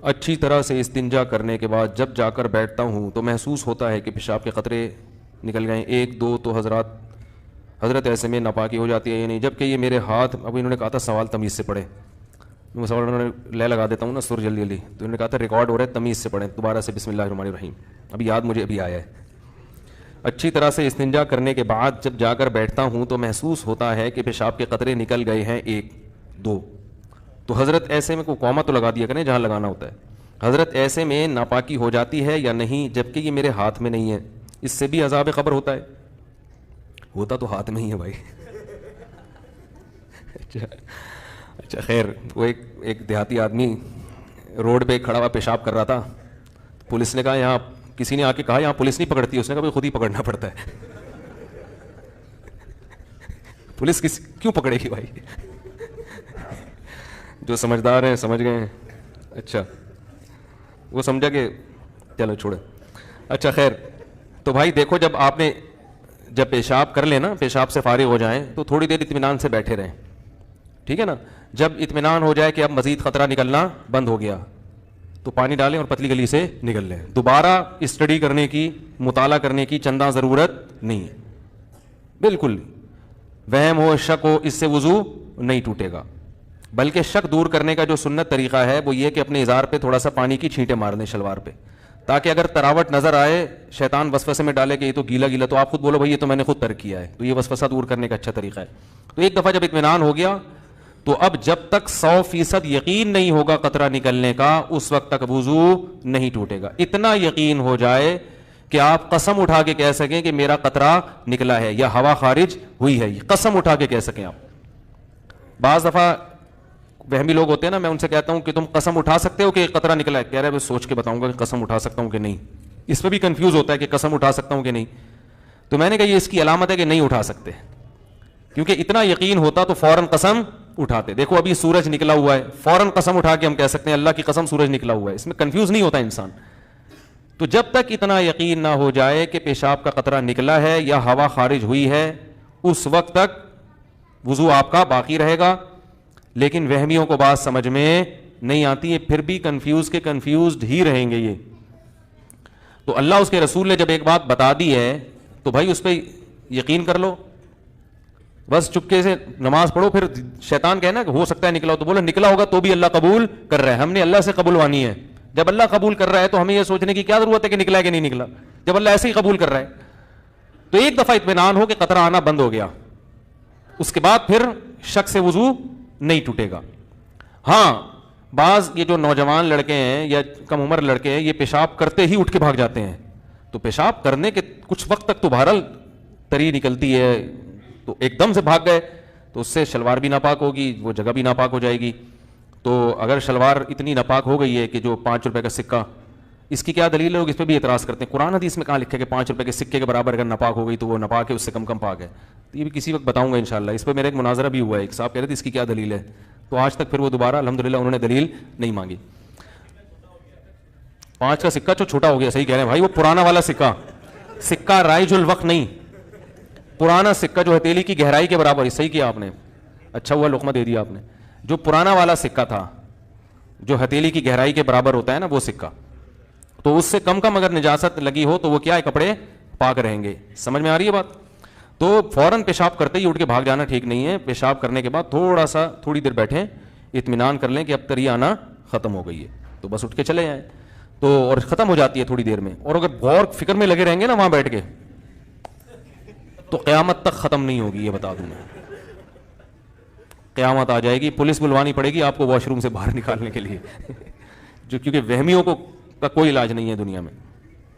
اچھی طرح سے استنجا کرنے کے بعد جب جا کر بیٹھتا ہوں تو محسوس ہوتا ہے کہ پیشاب کے قطرے نکل گئے ہیں، ایک دو، تو حضرت ایسے میں ناپاکی ہو جاتی ہے یا نہیں؟ جبکہ یہ میرے ہاتھ، ابھی انہوں نے کہا تھا سوال تمیز سے پڑھیں، میں سوال انہوں نے لے لگا دیتا ہوں نا سر جلدی جلدی، تو انہوں نے کہا تھا ریکارڈ ہو رہا ہے تمیز سے پڑھیں، دوبارہ سے بسم اللہ الرحمن الرحیم، ابھی یاد مجھے ابھی آیا ہے۔ اچھی طرح سے استنجا کرنے کے بعد جب جا کر بیٹھتا ہوں تو محسوس ہوتا ہے کہ پیشاب کے قطرے نکل گئے ہیں، ایک دو، تو حضرت ایسے میں کوئی قوما تو لگا دیا کریں جہاں لگانا ہوتا ہے، حضرت ایسے میں ناپاکی ہو جاتی ہے یا نہیں؟ جبکہ یہ میرے ہاتھ میں نہیں ہے، اس سے بھی عذاب قبر ہوتا ہے؟ ہوتا تو ہاتھ میں ہی ہے بھائی۔ اچھا خیر، وہ ایک دیہاتی آدمی روڈ پہ کھڑا ہوا پیشاب کر رہا تھا، پولیس نے کہا یہاں، کسی نے آ کے کہا یہاں پولیس نہیں پکڑتی، اس نے کہا خود ہی پکڑنا پڑتا ہے۔ پولیس کیوں پکڑے گی بھائی؟ جو سمجھدار ہیں سمجھ گئے ہیں۔ اچھا وہ سمجھا کہ چلو چھوڑے۔ اچھا خیر، تو بھائی دیکھو، جب پیشاب کر لیں نا، پیشاب سے فارغ ہو جائیں تو تھوڑی دیر اطمینان سے بیٹھے رہیں، ٹھیک ہے نا؟ جب اطمینان ہو جائے کہ اب مزید خطرہ نکلنا بند ہو گیا تو پانی ڈالیں اور پتلی گلی سے نکل لیں، دوبارہ اسٹڈی کرنے کی، مطالعہ کرنے کی چندہ ضرورت نہیں ہے، بالکل وہم ہو، شک ہو، اس سے وضو نہیں ٹوٹے گا۔ بلکہ شک دور کرنے کا جو سنت طریقہ ہے وہ یہ کہ اپنے ازار پہ تھوڑا سا پانی کی چھینٹیں مار دیں، شلوار پہ، تاکہ اگر تراوٹ نظر آئے، شیطان وسوسے میں ڈالے کہ یہ تو گیلا گیلا، تو آپ خود بولو بھائی یہ تو میں نے خود ترک کیا ہے، تو یہ وسوسہ دور کرنے کا اچھا طریقہ ہے۔ تو ایک دفعہ جب اطمینان ہو گیا تو اب جب تک 100% یقین نہیں ہوگا قطرہ نکلنے کا، اس وقت تک وضو نہیں ٹوٹے گا۔ اتنا یقین ہو جائے کہ آپ قسم اٹھا کے کہہ سکیں کہ میرا قطرہ نکلا ہے یا ہوا خارج ہوئی ہے، قسم اٹھا کے کہہ سکیں آپ۔ بعض دفعہ وہمی لوگ ہوتے ہیں نا، میں ان سے کہتا ہوں کہ تم قسم اٹھا سکتے ہو کہ قطرہ نکلا ہے؟ کہہ رہے ہیں سوچ کے بتاؤں گا کہ قسم اٹھا سکتا ہوں کہ نہیں۔ اس پہ بھی کنفیوز ہوتا ہے کہ قسم اٹھا سکتا ہوں کہ نہیں، تو میں نے کہا یہ اس کی علامت ہے کہ نہیں اٹھا سکتے، کیونکہ اتنا یقین ہوتا تو فوراً قسم اٹھاتے۔ دیکھو ابھی سورج نکلا ہوا ہے، فوراً قسم اٹھا کے ہم کہہ سکتے ہیں اللہ کی قسم سورج نکلا ہوا ہے، اس میں کنفیوز نہیں ہوتا انسان۔ تو جب تک اتنا یقین نہ ہو جائے کہ پیشاب کا قطرہ نکلا ہے یا ہوا خارج ہوئی ہے، اس وقت تک وضو آپ کا باقی رہے گا۔ لیکن وہمیوں کو بات سمجھ میں نہیں آتی ہے، پھر بھی کنفیوزڈ ہی رہیں گے یہ۔ تو اللہ اس کے رسول نے جب ایک بات بتا دی ہے تو بھائی اس پہ یقین کر لو، بس چپکے سے نماز پڑھو۔ پھر شیطان کہنا کہ ہو سکتا ہے نکلا ہو، تو بولو نکلا ہوگا تو بھی اللہ قبول کر رہا ہے، ہم نے اللہ سے قبولوانی ہے۔ جب اللہ قبول کر رہا ہے تو ہمیں یہ سوچنے کی کیا ضرورت ہے کہ نکلا ہے کہ نہیں نکلا، جب اللہ ایسے ہی قبول کر رہا ہے۔ تو ایک دفعہ اطمینان ہو کہ قطرہ آنا بند ہو گیا، اس کے بعد پھر شک سے وضو نہیں ٹوٹے گا۔ ہاں بعض یہ جو نوجوان لڑکے ہیں یا کم عمر لڑکے ہیں، یہ پیشاب کرتے ہی اٹھ کے بھاگ جاتے ہیں، تو پیشاب کرنے کے کچھ وقت تک تو بہرحال تری نکلتی ہے، تو ایک دم سے بھاگ گئے تو اس سے شلوار بھی ناپاک ہوگی، وہ جگہ بھی ناپاک ہو جائے گی۔ تو اگر شلوار اتنی ناپاک ہو گئی ہے کہ جو 5 روپے کا سکہ، اس کی کیا دلیل ہے؟ لوگ اس پہ بھی اعتراض کرتے ہیں، قرآن حدیث میں کہاں لکھا ہے کہ 5 روپے کے سکے کے برابر اگر ناپاک ہو گئی تو وہ ناپاک ہے، اس سے کم پاک ہے؟ تو یہ بھی کسی وقت بتاؤں گا انشاءاللہ، اس پہ میرا ایک مناظرہ بھی ہوا ہے، ایک صاحب کہہ رہے تھے اس کی کیا دلیل ہے، تو آج تک پھر وہ دوبارہ الحمدللہ انہوں نے دلیل نہیں مانگی۔ 5 کا سکہ جو چھوٹا ہو گیا، صحیح کہہ رہے ہیں بھائی، وہ پرانا والا سکہ رائج الوقت نہیں، پرانا سکہ جو ہتھیلی کی گہرائی کے برابر ہے، صحیح کیا آپ نے، اچھا ہوا لقمہ دے دیا آپ نے۔ جو پرانا والا سکہ تھا جو ہتھیلی کی گہرائی کے برابر ہوتا ہے نا وہ سکہ، تو اس سے کم اگر نجاست لگی ہو تو وہ کیا ہے، کپڑے پاک رہیں گے۔ سمجھ میں آ رہی ہے بات؟ تو فوراً پیشاب کرتے ہی اٹھ کے بھاگ جانا ٹھیک نہیں ہے، پیشاب کرنے کے بعد تھوڑی دیر بیٹھیں، اطمینان کر لیں کہ اب تری آنا ختم ہو گئی ہے، تو بس اٹھ کے چلے جائیں، تو اور ختم ہو جاتی ہے تھوڑی دیر میں۔ اور اگر غور فکر میں لگے رہیں گے نا وہاں بیٹھ کے تو قیامت تک ختم نہیں ہوگی، یہ بتا دوں میں۔ قیامت آ جائے گی، پولیس بلوانی پڑے گی آپ کو واش روم سے باہر نکالنے کے لیے، جو کیونکہ وہمیوں کا کوئی علاج نہیں ہے دنیا میں۔